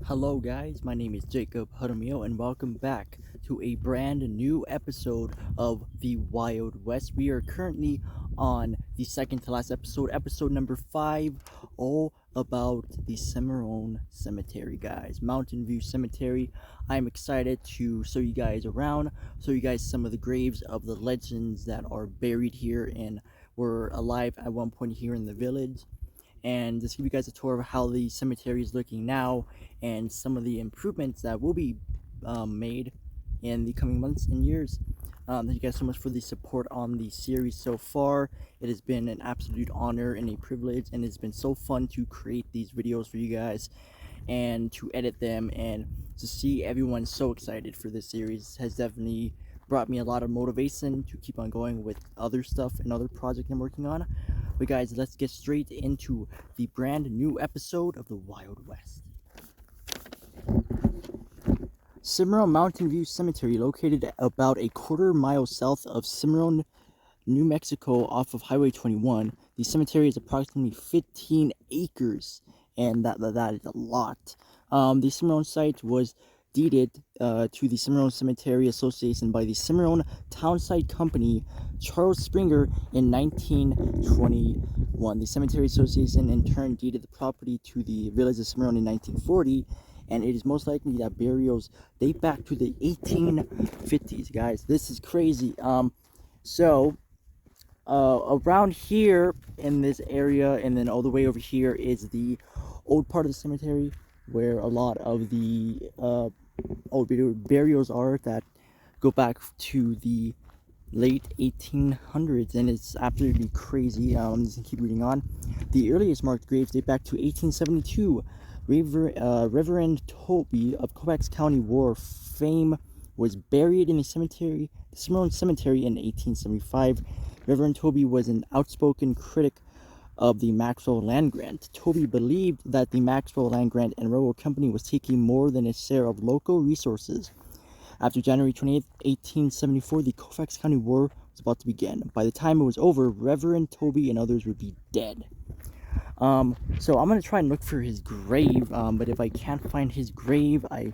Hello guys, my name is Jacob Jaramillo and welcome back to a brand new episode of the Wild West. We are currently on the second to last episode, episode number 5, all about the Cimarron Cemetery, guys. Mountain View Cemetery. I'm excited to show you guys around, show you guys some of the graves of the legends that are buried here and were alive at one point here in the village, and just give you guys a tour of how the cemetery is looking now and some of the improvements that will be made in the coming months and years. Thank you guys so much for the support on the series so far. It has been an absolute honor and a privilege, and it's been so fun to create these videos for you guys and to edit them, and to see everyone so excited for this series has definitely brought me a lot of motivation to keep on going with other stuff and other projects I'm working on. But guys, let's get straight into the brand new episode of the Wild West. Cimarron Mountain View Cemetery, located about a quarter-mile south of Cimarron, New Mexico, off of Highway 21. The cemetery is approximately 15 acres, and that is a lot. The Cimarron site was deeded to the Cimarron Cemetery Association by the Cimarron Townsite Company, Charles Springer, in 1921. The Cemetery Association in turn deeded the property to the village of Cimarron in 1940, and it is most likely that burials date back to the 1850s, guys. This is crazy. Around here in this area, and then all the way over here, is the old part of the cemetery where a lot of the old burials are that go back to the late 1800s, and it's absolutely crazy. I'm just gonna keep reading on. The earliest marked graves date back to 1872. Reverend Toby of Coax County War fame was buried in the Cimarron Cemetery in 1875. Reverend Toby was an outspoken critic of the Maxwell Land Grant. Toby believed that the Maxwell Land Grant and Railroad Company was taking more than its share of local resources. After January 28, 1874, the Colfax County War was about to begin. By the time it was over, Reverend Toby and others would be dead. So I'm going to try and look for his grave, but if I can't find his grave, I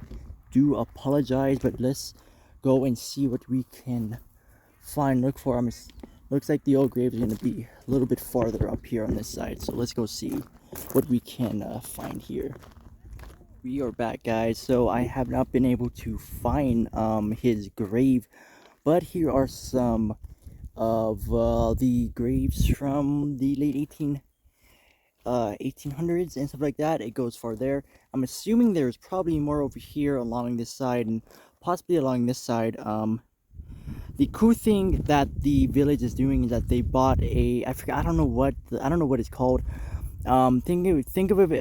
do apologize, but let's go and see what we can look for. Looks like the old grave is going to be a little bit farther up here on this side, so let's go see what we can find here. We are back, guys. So I have not been able to find his grave, but here are some of the graves from the late 1800s and stuff like that. It goes far there. I'm assuming there's probably more over here along this side and possibly along this side. The cool thing that the village is doing is that they bought I don't know what it's called. Think of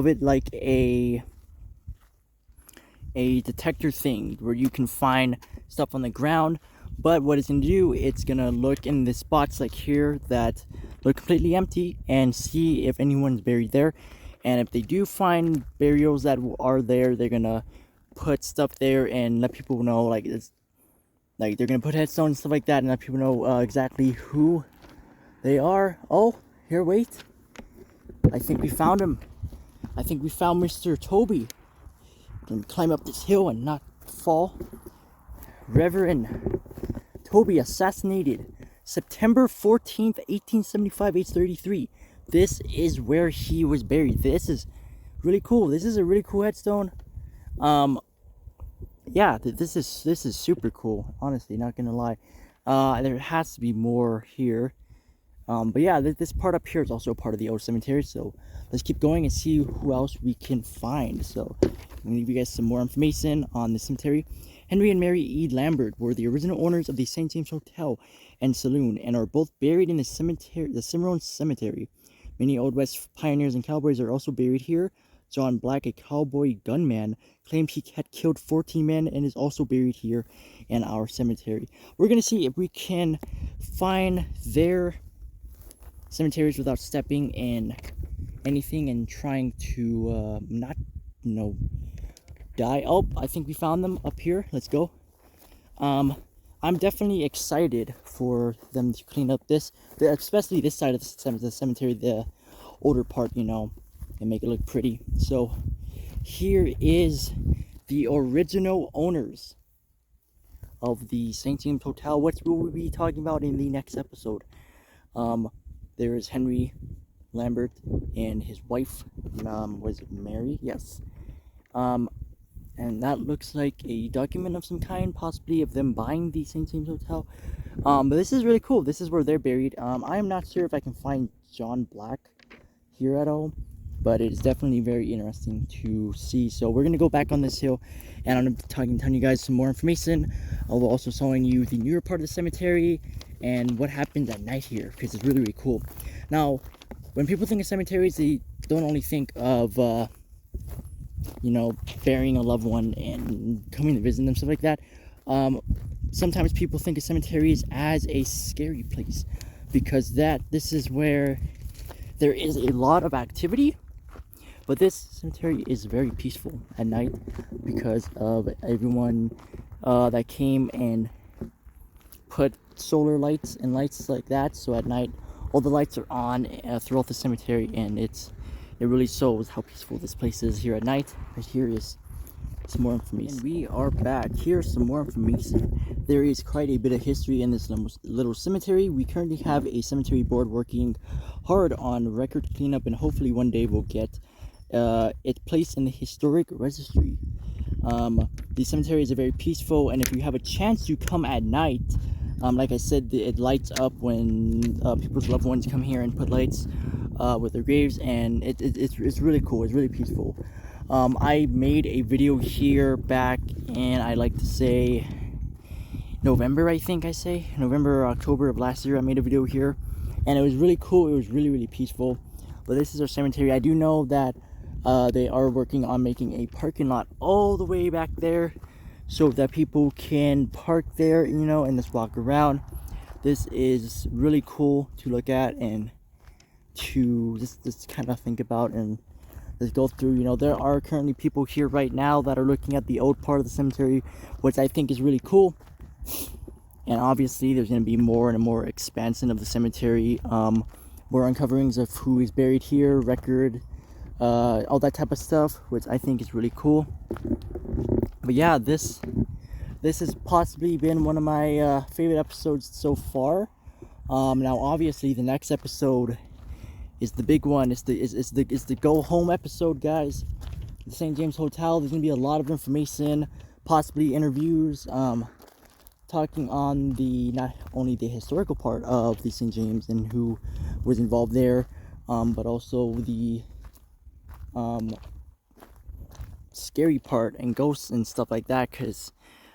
it like a detector thing where you can find stuff on the ground. But what it's gonna do, it's gonna look in the spots like here that look completely empty and see if anyone's buried there. And if they do find burials that are there, they're gonna put stuff there and let people know, like they're gonna put headstones and stuff like that, and let people know exactly who they are. Oh, here, wait. I think we found him. I think we found Mr. Toby. Can climb up this hill and not fall. Reverend Toby, assassinated September 14th, 1875, age 33. This is where he was buried. This is really cool. This is a really cool headstone. Yeah, this is super cool, honestly, not gonna lie. There has to be more here, but yeah, this part up here is also part of the old cemetery, so let's keep going and see who else we can find. So I'm gonna give you guys some more information on the cemetery. Henry and Mary E. Lambert were the original owners of the St. James Hotel and Saloon, and are both buried in the Cimarron Cemetery. Many Old West pioneers and cowboys are also buried here. John Black, a cowboy gunman, claimed he had killed 14 men and is also buried here in our cemetery. We're going to see if we can find their cemeteries without stepping in anything and trying to not, die. Oh, I think we found them up here. Let's go. I'm definitely excited for them to clean up especially this side of the cemetery, the older part, and make it look pretty. So here is the original owners of the St. James Hotel, which we will be talking about in the next episode. There is Henry Lambert and his wife, was it Mary? Yes. And that looks like a document of some kind, possibly of them buying the St. James Hotel. But this is really cool. This is where they're buried. I am not sure if I can find John Black here at all, but it is definitely very interesting to see. So we're gonna go back on this hill, and I'm telling you guys some more information. I'll also showing you the newer part of the cemetery and what happens at night here, because it's really, really cool. Now, when people think of cemeteries, they don't only think of you know, burying a loved one and coming to visit them, stuff like that. Sometimes people think of cemeteries as a scary place, because this is where there is a lot of activity, but this cemetery is very peaceful at night because of everyone that came and put solar lights and lights like that. So at night, all the lights are on throughout the cemetery, and it really shows how peaceful this place is here at night. Right here is some more information. And we are back. Here's some more information. There is quite a bit of history in this little cemetery. We currently have a cemetery board working hard on record cleanup, and hopefully one day we'll get it placed in the historic registry. The cemetery is very peaceful, and if you have a chance to come at night, like I said, it lights up when people's loved ones come here and put lights with their graves, and it's really cool. It's really peaceful. I made a video here back in, I like to say, November, I think November or October of last year. I made a video here, and it was really cool. It was really, really peaceful. But this is our cemetery. I do know that they are working on making a parking lot all the way back there, so that people can park there, you know, and just walk around. This is really cool to look at and to just kind of think about and just go through. You know, there are currently people here right now that are looking at the old part of the cemetery, which I think is really cool. And obviously there's going to be more and more expansion of the cemetery, more uncoverings of who is buried here, record, all that type of stuff, which I think is really cool. But yeah, this has possibly been one of my favorite episodes so far. Now obviously the next episode is the big one. It's the go home episode, guys. The St. James Hotel. There's gonna be a lot of information, possibly interviews, talking on not only the historical part of the St. James and who was involved there, but also the scary part and ghosts and stuff like that, because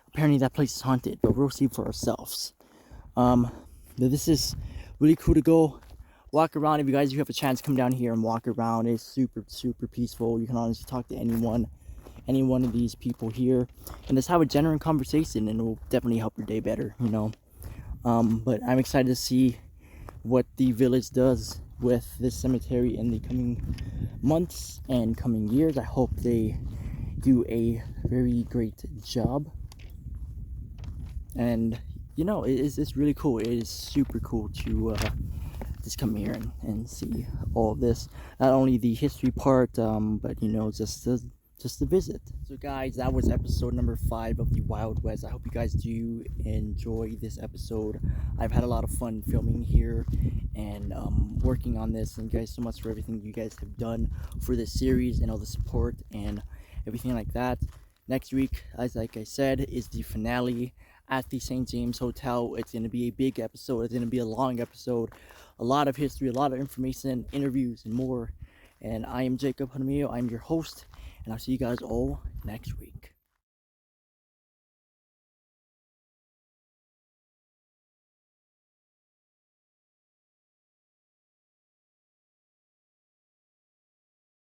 apparently that place is haunted, but we'll see for ourselves. This is really cool to go walk around. If you guys have a chance, come down here and walk around. It's super, super peaceful. You can honestly talk to any one of these people here and just have a genuine conversation, and it will definitely help your day better, you know. But I'm excited to see what the village does with this cemetery in the coming months and coming years. I hope they do a very great job. And you know, it's really cool. It is super cool to just come here and see all of this, not only the history part, but you know, just to visit. So guys, that was episode number 5 of the Wild West. I hope you guys do enjoy this episode. I've had a lot of fun filming here and working on this. Thank you guys so much for everything you guys have done for this series and all the support and everything like that. Next week, like I said, is the finale at the St. James Hotel. It's going to be a big episode. It's going to be a long episode. A lot of history, a lot of information, interviews, and more. And I am Jacob Jaramillo. I'm your host, and I'll see you guys all next week.